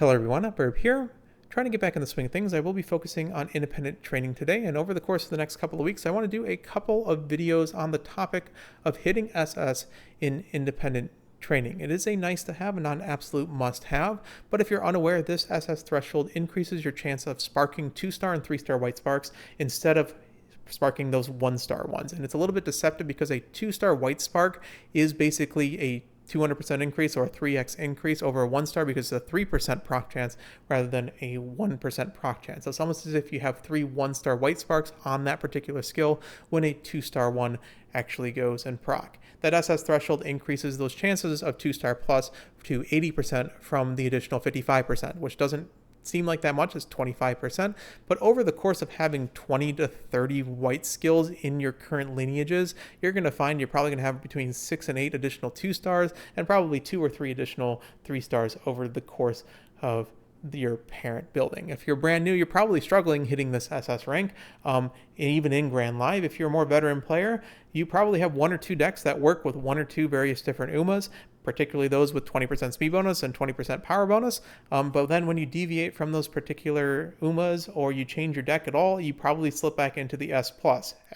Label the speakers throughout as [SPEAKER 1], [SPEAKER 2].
[SPEAKER 1] Hello everyone, Upburb here. Trying to get back in the swing of things. I will be focusing on independent training today, and over the course of the next couple of weeks, I want to do a couple of videos on the topic of hitting SS in independent training. It is a nice to have and not an absolute must have, but if you're unaware, this SS threshold increases your chance of sparking 2-star and 3-star white sparks instead of sparking those 1-star ones. And it's a little bit deceptive because a 2-star white spark is basically a 200% increase or a 3x increase over a 1-star because it's a 3% proc chance rather than a 1% proc chance. So it's almost as if you have 3 1-star white sparks on that particular skill when a 2-star one actually goes and proc. That SS threshold increases those chances of 2-star plus to 80% from the additional 55%, which doesn't seem like that much, as 25%, but over the course of having 20 to 30 white skills in your current lineages, you're going to find you're probably going to have between 6 and 8 additional 2-stars and probably 2 or 3 additional 3-stars over the course of your parent building. If you're brand new, you're probably struggling hitting this SS rank, even in Grand Live. If you're a more veteran player, you probably have 1 or 2 decks that work with 1 or 2 various different Umas, particularly those with 20% speed bonus and 20% power bonus. But then when you deviate from those particular Umas or you change your deck at all, you probably slip back into the S+.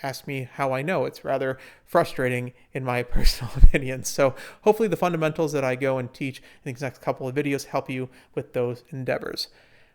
[SPEAKER 1] Ask me how I know. It's rather frustrating in my personal opinion. So hopefully the fundamentals that I go and teach in these next couple of videos help you with those endeavors.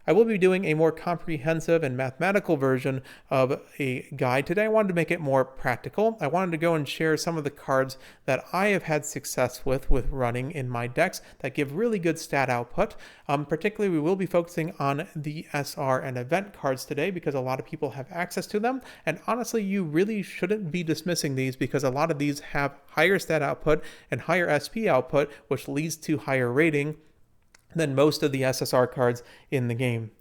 [SPEAKER 1] I will be doing a more comprehensive and mathematical version of a guide today. I wanted to make it more practical. I wanted to go and share some of the cards that I have had success with running in my decks that give really good stat output. Particularly, we will be focusing on the SR and event cards today because a lot of people have access to them. And honestly, you really shouldn't be dismissing these because a lot of these have higher stat output and higher SP output, which leads to higher rating than most of the SSR cards in the game.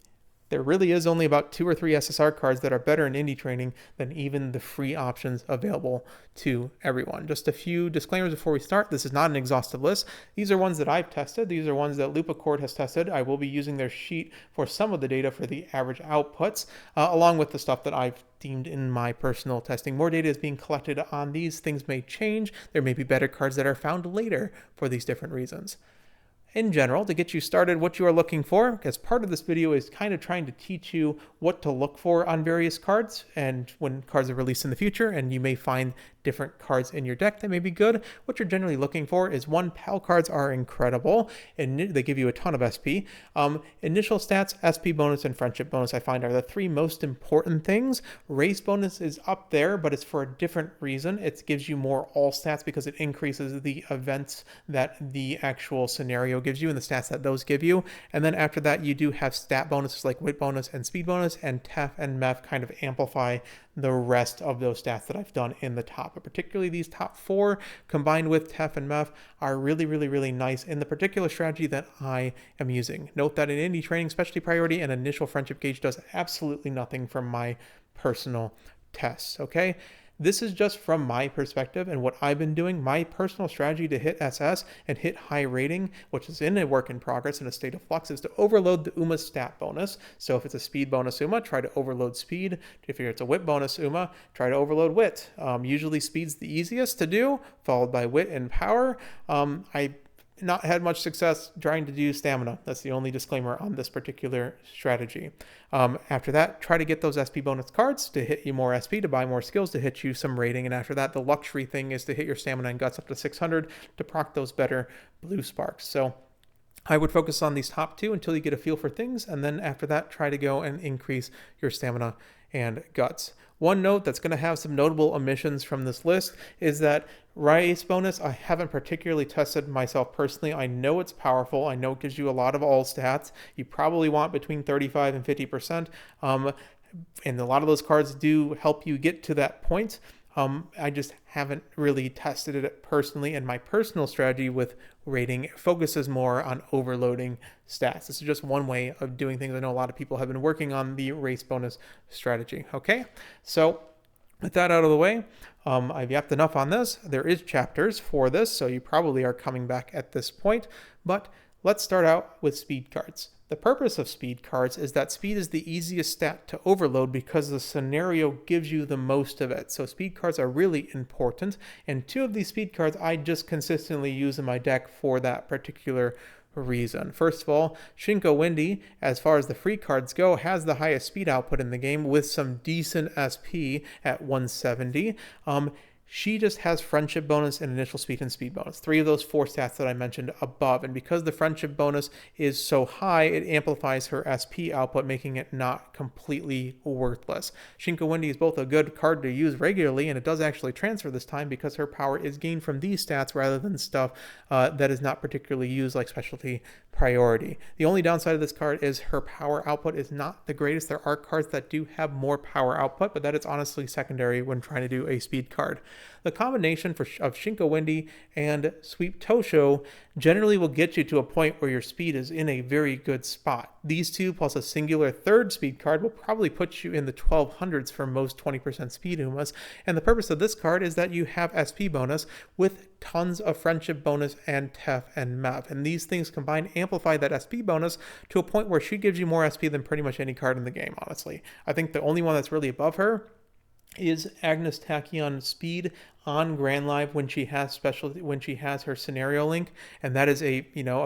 [SPEAKER 1] There really is only about 2 or 3 SSR cards that are better in indie training than even the free options available to everyone. Just a few disclaimers before we start. This is not an exhaustive list. These are ones that I've tested. These are ones that Lupacord has tested. I will be using their sheet for some of the data for the average outputs, along with the stuff that I've deemed in my personal testing. More data is being collected on these. Things may change. There may be better cards that are found later for these different reasons. In general, to get you started, what you are looking for, because part of this video is kind of trying to teach you what to look for on various cards and when cards are released in the future, and you may find different cards in your deck that may be good. What you're generally looking for is, one, PAL cards are incredible and they give you a ton of SP. Initial stats, SP bonus, and friendship bonus I find are the 3 most important things. Race bonus is up there, but it's for a different reason. It gives you more all stats because it increases the events that the actual scenario gives you and the stats that those give you. And then after that, you do have stat bonuses like wit bonus and speed bonus, and TEF and MEF kind of amplify the rest of those stats that I've done in the top. But particularly these top 4 combined with TEF and MEF are really, really, really nice in the particular strategy that I am using. Note that in indie training, specialty priority and initial friendship gauge does absolutely nothing from my personal tests, okay? This is just from my perspective and what I've been doing. My personal strategy to hit SS and hit high rating, which is in a work in progress in a state of flux, is to overload the UMA stat bonus. So if it's a speed bonus UMA, try to overload speed. If it's a wit bonus UMA, try to overload wit. Usually speed's the easiest to do, followed by wit and power. I not had much success trying to do stamina. That's the only disclaimer on this particular strategy. After that, try to get those SP bonus cards to hit you more SP, to buy more skills, to hit you some rating. And after that, the luxury thing is to hit your stamina and guts up to 600 to proc those better blue sparks. So I would focus on these top 2 until you get a feel for things. And then after that, try to go and increase your stamina and guts. One note that's going to have some notable omissions from this list is that race bonus, I haven't particularly tested myself personally. I know it's powerful. I know it gives you a lot of all stats. You probably want between 35 and 50%. And a lot of those cards do help you get to that point. I just haven't really tested it personally, and my personal strategy with rating focuses more on overloading stats. This is just one way of doing things. I know a lot of people have been working on the race bonus strategy. Okay, so with that out of the way, I've yapped enough on this. There is chapters for this, so you probably are coming back at this point, but let's start out with speed cards. The purpose of speed cards is that speed is the easiest stat to overload because the scenario gives you the most of it. So speed cards are really important, and 2 of these speed cards I just consistently use in my deck for that particular reason. First of all, Shinko Wendy, as far as the free cards go, has the highest speed output in the game with some decent SP at 170. She just has friendship bonus and initial speed and speed bonus. 3 of those 4 stats that I mentioned above. And because the friendship bonus is so high, it amplifies her SP output, making it not completely worthless. Shinko Wendy is both a good card to use regularly, and it does actually transfer this time because her power is gained from these stats rather than stuff that is not particularly used, like specialty priority. The only downside of this card is her power output is not the greatest. There are cards that do have more power output, but that is honestly secondary when trying to do a speed card. The combination of Shinko Wendy and Sweep Tosho generally will get you to a point where your speed is in a very good spot. These two plus a singular third speed card will probably put you in the 1200s for most 20% speed Umas. And the purpose of this card is that you have SP bonus with tons of friendship bonus and TEF and MEF. And these things combined amplify that SP bonus to a point where she gives you more SP than pretty much any card in the game, honestly. I think the only one that's really above her is Agnes Tachyon speed on Grand Live when she has her scenario link, and that is a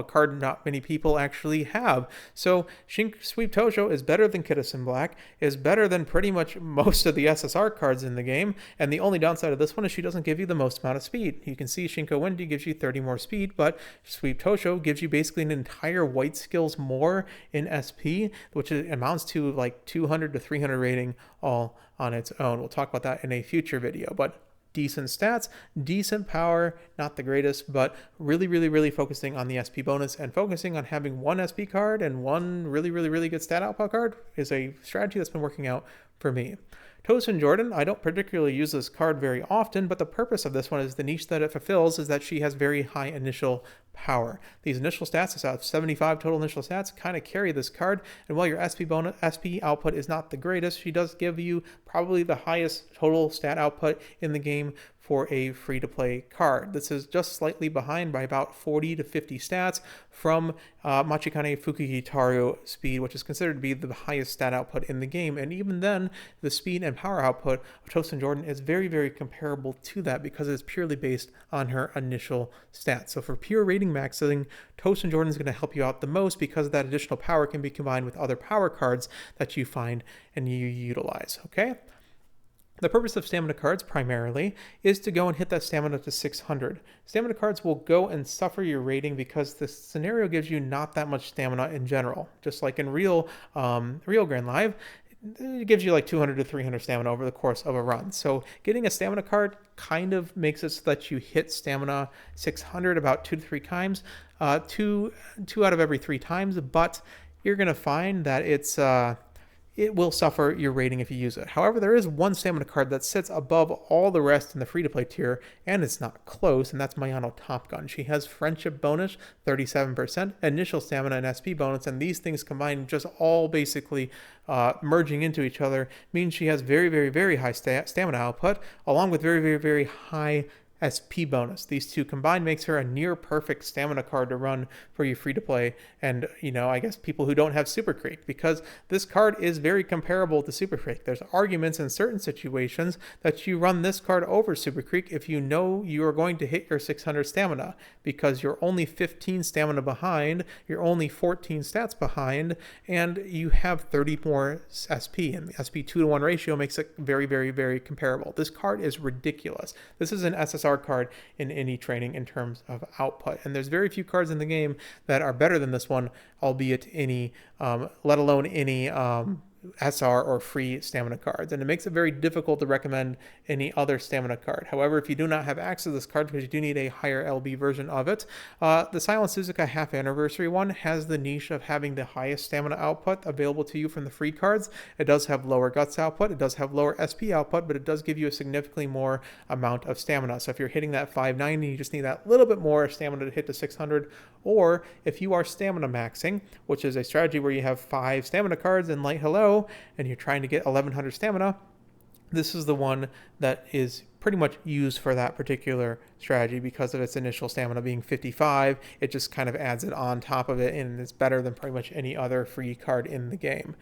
[SPEAKER 1] card not many people actually have. So Sweep Tosho is better than Kidison Black, is better than pretty much most of the SSR cards in the game, and the only downside of this one is she doesn't give you the most amount of speed. You can see Shinko Wendy gives you 30 more speed, but Sweep Tosho gives you basically an entire white skills more in SP, which amounts to like 200 to 300 rating all on its own. We'll talk about that in a future video, but decent stats, decent power, not the greatest, but really focusing on the SP bonus and focusing on having one SP card and one really good stat output card is a strategy that's been working out for me. Tosin Jordan, I don't particularly use this card very often, but the purpose of this one is the niche that it fulfills is that she has very high initial power. These initial stats, it's out 75 total initial stats, kind of carry this card, and while your SP output is not the greatest, she does give you probably the highest total stat output in the game for a free-to-play card. This is just slightly behind by about 40 to 50 stats from Machikane Fukihitaru speed, which is considered to be the highest stat output in the game. And even then, the speed and power output of Tosin Jordan is very comparable to that because it's purely based on her initial stats. So for pure rating maxing, Tosin Jordan is going to help you out the most because that additional power can be combined with other power cards that you find and you utilize, okay? The purpose of stamina cards primarily is to go and hit that stamina to 600. Stamina cards will go and suffer your rating because the scenario gives you not that much stamina in general. Just like in real Grand Live, it gives you like 200 to 300 stamina over the course of a run. So getting a stamina card kind of makes it so that you hit stamina 600 about 2 to 3 times, two out of every 3 times, but you're going to find that it will suffer your rating if you use it. However, there is one stamina card that sits above all the rest in the free-to-play tier, and it's not close, and that's Mayano Top Gun. She has friendship bonus, 37%, initial stamina and SP bonus, and these things combined just all basically merging into each other means she has very high stamina output, along with very high SP bonus. These two combined makes her a near perfect stamina card to run for you free to play and I guess people who don't have Super Creek, because this card is very comparable to Super Creek. There's arguments in certain situations that you run this card over Super Creek if you know you are going to hit your 600 stamina, because you're only 15 stamina behind, you're only 14 stats behind, and you have 30 more SP, and the SP 2-to-1 ratio makes it very comparable. This card is ridiculous. This is an SSR card in any training in terms of output, and there's very few cards in the game that are better than this one, albeit any let alone any SR or free stamina cards, and it makes it very difficult to recommend any other stamina card. However, if you do not have access to this card because you do need a higher LB version of it, the Silent Suzuka half anniversary one has the niche of having the highest stamina output available to you from the free cards. It does have lower guts output, it does have lower SP output, but it does give you a significantly more amount of stamina. So if you're hitting that 590, you just need that little bit more stamina to hit to 600, or if you are stamina maxing, which is a strategy where you have 5 stamina cards in Light Hello, and you're trying to get 1100 stamina, this is the one that is pretty much used for that particular strategy because of its initial stamina being 55. It just kind of adds it on top of it, and it's better than pretty much any other free card in the game.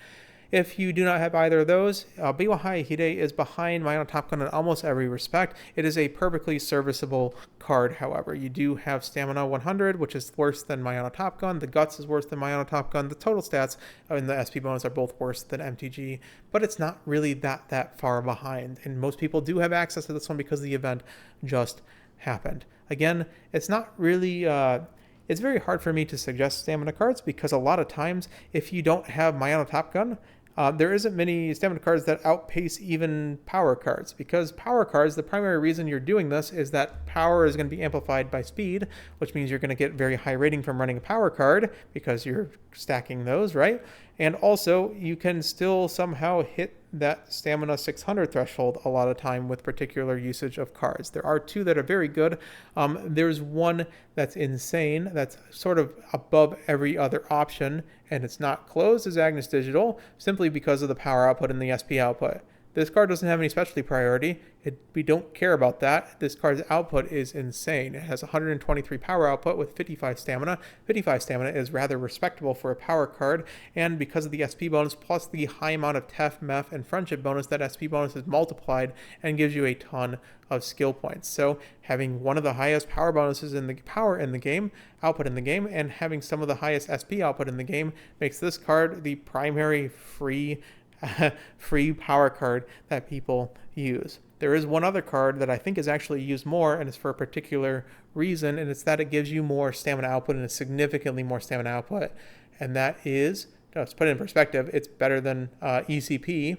[SPEAKER 1] If you do not have either of those, Biwahai Hide is behind Myono Top Gun in almost every respect. It is a perfectly serviceable card, however. You do have Stamina 100, which is worse than Myono Top Gun. The Guts is worse than Myono Top Gun. The total stats and the SP bonus are both worse than MTG, but it's not really that far behind. And most people do have access to this one because the event just happened. Again, it's not really... it's very hard for me to suggest stamina cards because a lot of times, if you don't have Myono Top Gun, there isn't many stamina cards that outpace even power cards, because power cards, the primary reason you're doing this is that power is going to be amplified by speed, which means you're going to get very high rating from running a power card because you're stacking those, right? And also, you can still somehow hit that stamina 600 threshold a lot of time with particular usage of cards. There are two that are very good. There's one that's insane, that's sort of above every other option, and it's not closed as Agnes Digital, simply because of the power output and the SP output. This card doesn't have any specialty priority. We don't care about that. This card's output is insane. It has 123 power output with 55 stamina. 55 stamina is rather respectable for a power card, and because of the SP bonus plus the high amount of TEF, MEF, and friendship bonus, that SP bonus is multiplied and gives you a ton of skill points. So having one of the highest power bonuses in the output in the game, and having some of the highest SP output in the game makes this card the primary free power card that people use. There is one other card that I think is actually used more, and it's for a particular reason, and it's that it gives you more stamina output and a significantly more stamina output. And that is, let's put it in perspective, it's better than ECP.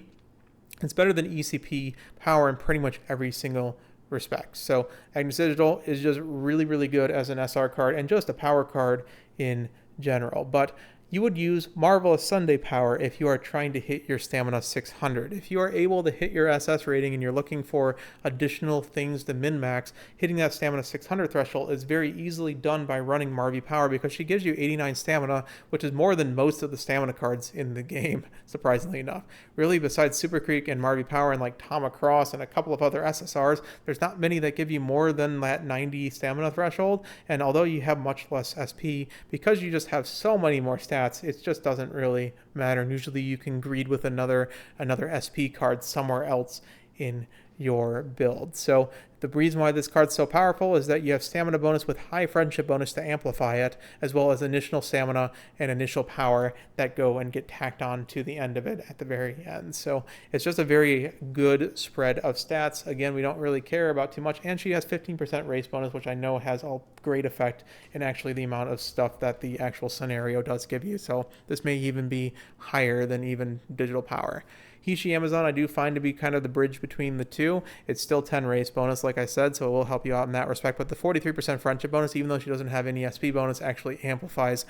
[SPEAKER 1] It's better than ECP power in pretty much every single respect. So Agnes Digital is just really, really good as an SR card and just a power card in general. But you would use Marvelous Sunday Power if you are trying to hit your Stamina 600. If you are able to hit your SS rating and you're looking for additional things to min-max, hitting that Stamina 600 threshold is very easily done by running Marvy Power, because she gives you 89 stamina, which is more than most of the stamina cards in the game, surprisingly enough. Really, besides Super Creek and Marvy Power and like Tama Cross and a couple of other SSRs, there's not many that give you more than that 90 stamina threshold, and although you have much less SP, because you just have so many more stats, it just doesn't really matter. And usually you can greed with another SP card somewhere else in your build. So the reason why this card's so powerful is that you have stamina bonus with high friendship bonus to amplify it, as well as initial stamina and initial power that go and get tacked on to the end of it at the very end. So it's just a very good spread of stats. Again, we don't really care about too much, and she has 15% race bonus, which I know has a great effect in actually the amount of stuff that the actual scenario does give you. So this may even be higher than even digital power. Hishi Amazon I do find to be kind of the bridge between the two. It's still 10 race bonus, like I said, so it will help you out in that respect. But the 43% friendship bonus, even though she doesn't have any SP bonus, actually amplifies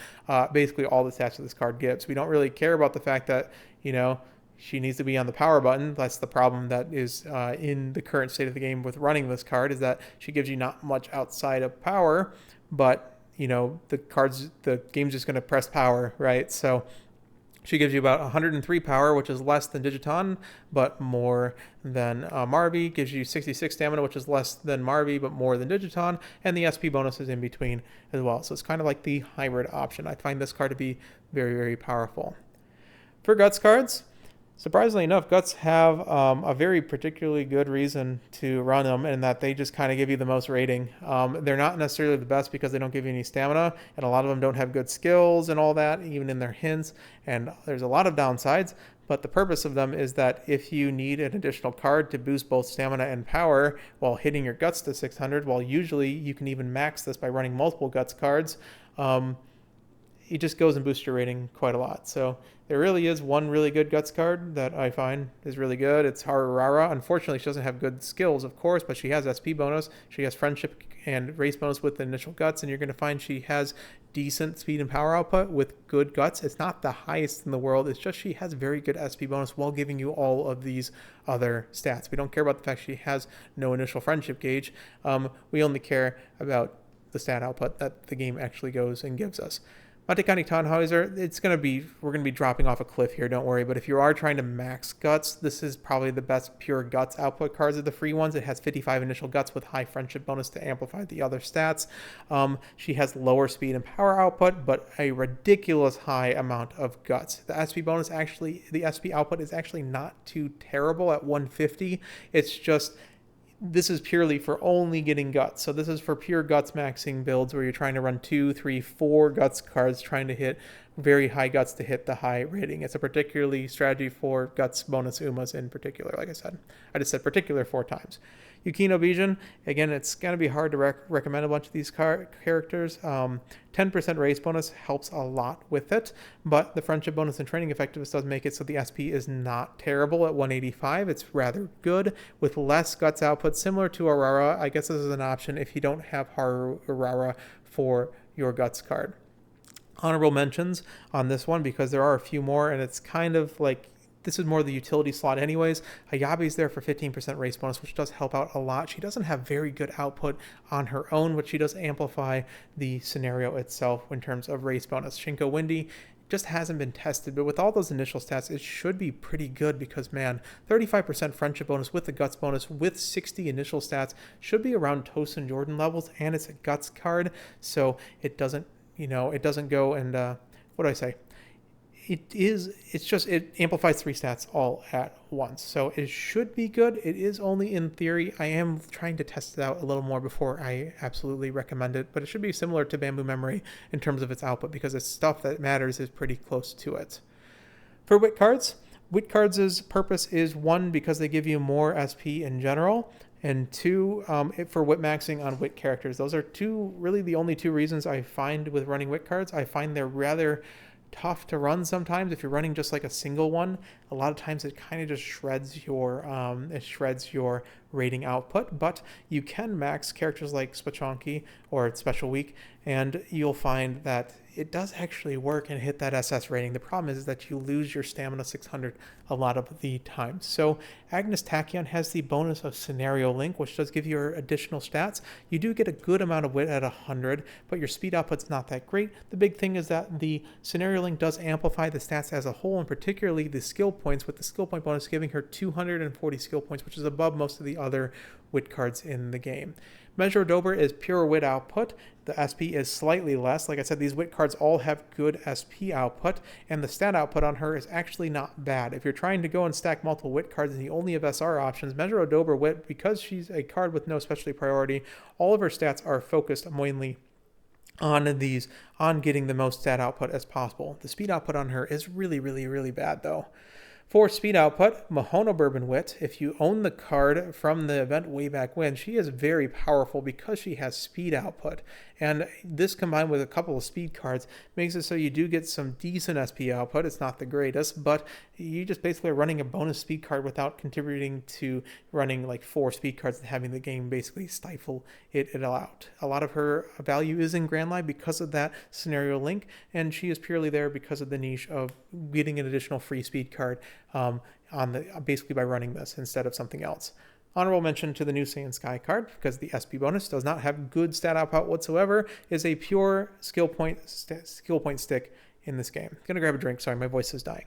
[SPEAKER 1] basically all the stats that this card gives. We don't really care about the fact that, she needs to be on the power button. That's the problem that is in the current state of the game with running this card, is that she gives you not much outside of power, but, the game's just going to press power, right? So she gives you about 103 power, which is less than Digiton, but more than Marvy. Gives you 66 stamina, which is less than Marvy, but more than Digiton. And the SP bonus is in between as well. So it's kind of like the hybrid option. I find this card to be very, very powerful. For Guts cards, surprisingly enough, Guts have a very particularly good reason to run them, in that they just kind of give you the most rating. They're not necessarily the best because they don't give you any stamina, and a lot of them don't have good skills and all that, even in their hints, and there's a lot of downsides. But the purpose of them is that if you need an additional card to boost both stamina and power while hitting your Guts to 600, while usually you can even max this by running multiple Guts cards, it just goes and boosts your rating quite a lot. So there really is one really good Guts card that I find is really good. It's Harurara. Unfortunately, she doesn't have good skills, of course, but she has SP bonus. She has friendship and race bonus with the initial Guts, and you're going to find she has decent speed and power output with good Guts. It's not the highest in the world. It's just she has very good SP bonus while giving you all of these other stats. We don't care about the fact she has no initial friendship gauge. We only care about the stat output that the game actually goes and gives us. Matekani Tannhäuser, we're going to be dropping off a cliff here, don't worry. But if you are trying to max guts, this is probably the best pure guts output cards of the free ones. It has 55 initial guts with high friendship bonus to amplify the other stats. She has lower speed and power output, but a ridiculous high amount of guts. The SP output is actually not too terrible at 150. It's just, this is purely for only getting guts. So this is for pure guts maxing builds where you're trying to run 2, 3, 4 guts cards, trying to hit very high guts to hit the high rating. It's a particularly strategy for guts bonus Umas in particular. Like I said, I just said particular 4 times. Yukino Bijin, again, it's going to be hard to recommend a bunch of these characters. 10% race bonus helps a lot with it, but the friendship bonus and training effectiveness does make it so the SP is not terrible at 185. It's rather good with less guts output, similar to Aurora. I guess this is an option if you don't have Haru Aurora for your guts card. Honorable mentions on this one because there are a few more, and it's kind of like, this is more the utility slot anyways. Hayabi's there for 15% race bonus, which does help out a lot. She doesn't have very good output on her own, but she does amplify the scenario itself in terms of race bonus. Shinko Windy just hasn't been tested, but with all those initial stats, it should be pretty good because, man, 35% friendship bonus with the guts bonus with 60 initial stats should be around Tosin Jordan levels, and it's a guts card, so it doesn't, it doesn't go and, what do I say? It amplifies 3 stats all at once. So it should be good. It is only in theory. I am trying to test it out a little more before I absolutely recommend it, but it should be similar to Bamboo Memory in terms of its output because the stuff that matters is pretty close to it. For Wit cards, Wit cards' purpose is 1, because they give you more SP in general, and 2, for Wit maxing on Wit characters. Those are really the only 2 reasons I find with running Wit cards. I find they're rather tough to run sometimes. If you're running just like a single one, a lot of times it kind of just shreds your rating output. But you can max characters like Spachonki or Special Week, and you'll find that it does actually work and hit that SS rating. The problem is that you lose your stamina 600 a lot of the time. So Agnes Tachyon has the bonus of Scenario Link, which does give you additional stats. You do get a good amount of wit at 100, but your speed output's not that great. The big thing is that the Scenario Link does amplify the stats as a whole, and particularly the skill points, with the skill point bonus giving her 240 skill points, which is above most of the other wit cards in the game. Measure Dober is pure wit output. The SP is slightly less. Like I said, these wit cards all have good SP output, and the stat output on her is actually not bad. If you're trying to go and stack multiple wit cards and you only have SR options, Measure Dober wit, because she's a card with no specialty priority, all of her stats are focused mainly on getting the most stat output as possible. The speed output on her is really, really, really bad though. For speed output, Mahona Bourbon Wit, if you own the card from the event way back when, she is very powerful because she has speed output. And this combined with a couple of speed cards makes it so you do get some decent SP output. It's not the greatest, but you just basically are running a bonus speed card without contributing to running like 4 speed cards and having the game basically stifle it out. A lot of her value is in Grand Line because of that Scenario Link, and she is purely there because of the niche of getting an additional free speed card basically by running this instead of something else. Honorable mention to the new Saiyan Sky card, because the SP bonus does not have good stat output whatsoever, is a pure skill point stick in this game. Gonna grab a drink, sorry, my voice is dying.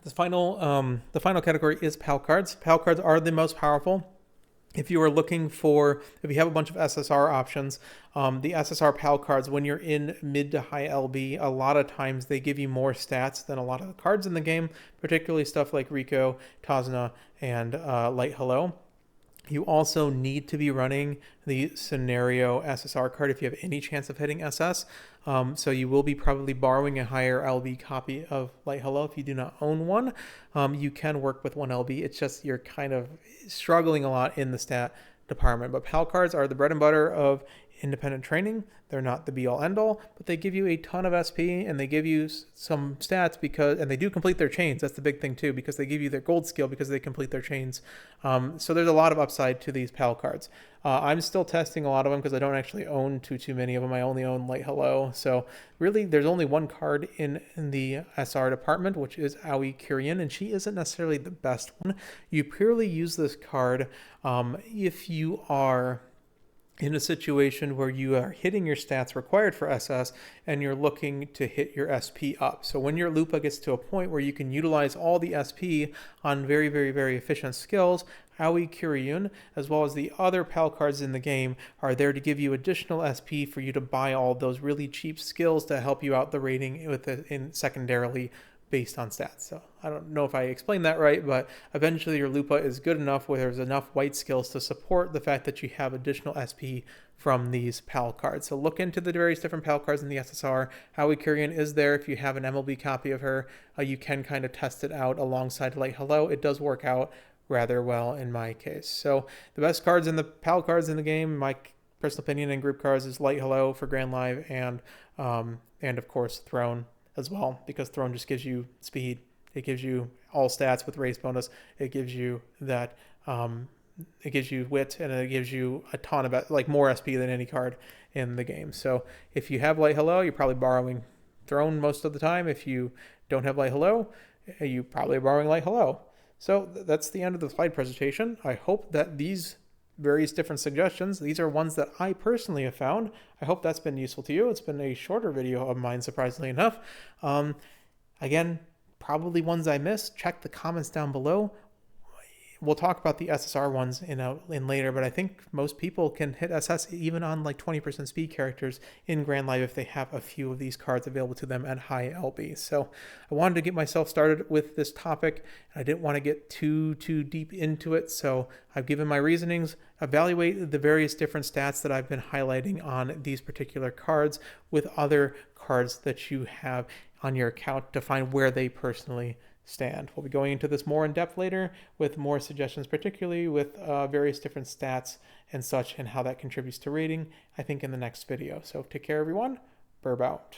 [SPEAKER 1] The final category is PAL cards. PAL cards are the most powerful. If you have a bunch of SSR options, the SSR PAL cards, when you're in mid to high LB, a lot of times they give you more stats than a lot of the cards in the game, particularly stuff like Rico, Tazna, and Light Hello. You also need to be running the Scenario SSR card if you have any chance of hitting SS. So you will be probably borrowing a higher LB copy of Light Hello if you do not own one. You can work with one LB. It's just you're kind of struggling a lot in the stat department. But PAL cards are the bread and butter of independent training. They're not the be-all end-all, but they give you a ton of SP and they give you some stats and they do complete their chains. That's the big thing too, because they give you their gold skill because they complete their chains. So there's a lot of upside to these PAL cards. I'm still testing a lot of them because I don't actually own too many of them. I only own Light Hello. So really, there's only one card in the SR department, which is Aoi Kurian, and she isn't necessarily the best one. You purely use this card if you are in a situation where you are hitting your stats required for SS and you're looking to hit your SP up. So when your Lupa gets to a point where you can utilize all the SP on very, very, very efficient skills, Aoi Kiryun, as well as the other PAL cards in the game, are there to give you additional SP for you to buy all those really cheap skills to help you out the rating with it in secondarily based on stats. So I don't know if I explained that right, but eventually your Lupa is good enough where there's enough white skills to support the fact that you have additional SP from these PAL cards. So look into the various different PAL cards in the SSR. Howie Kurian is there. If you have an MLB copy of her, you can kind of test it out alongside Light Hello. It does work out rather well in my case. So the best cards in the PAL cards in the game, my personal opinion, and group cards is Light Hello for Grand Live and of course Throne as well, because Throne just gives you speed. It gives you all stats with race bonus. It gives you that. It gives you wit, and it gives you a ton of like more SP than any card in the game. So if you have Light Hello, you're probably borrowing Throne most of the time. If you don't have Light Hello, you probably are borrowing Light Hello. So that's the end of the slide presentation. I hope that these various different suggestions, these are ones that I personally have found. I hope that's been useful to you. It's been a shorter video of mine, surprisingly enough. Again, probably ones I missed. Check the comments down below. We'll talk about the SSR ones in later, but I think most people can hit SS even on like 20% speed characters in Grand Live if they have a few of these cards available to them at high LB. So I wanted to get myself started with this topic. I didn't want to get too deep into it, so I've given my reasonings. Evaluate the various different stats that I've been highlighting on these particular cards with other cards that you have on your account to find where they personally stand. We'll be going into this more in depth later with more suggestions, particularly with various different stats and such, and how that contributes to rating, I think, in the next video. So take care, everyone. Burb out.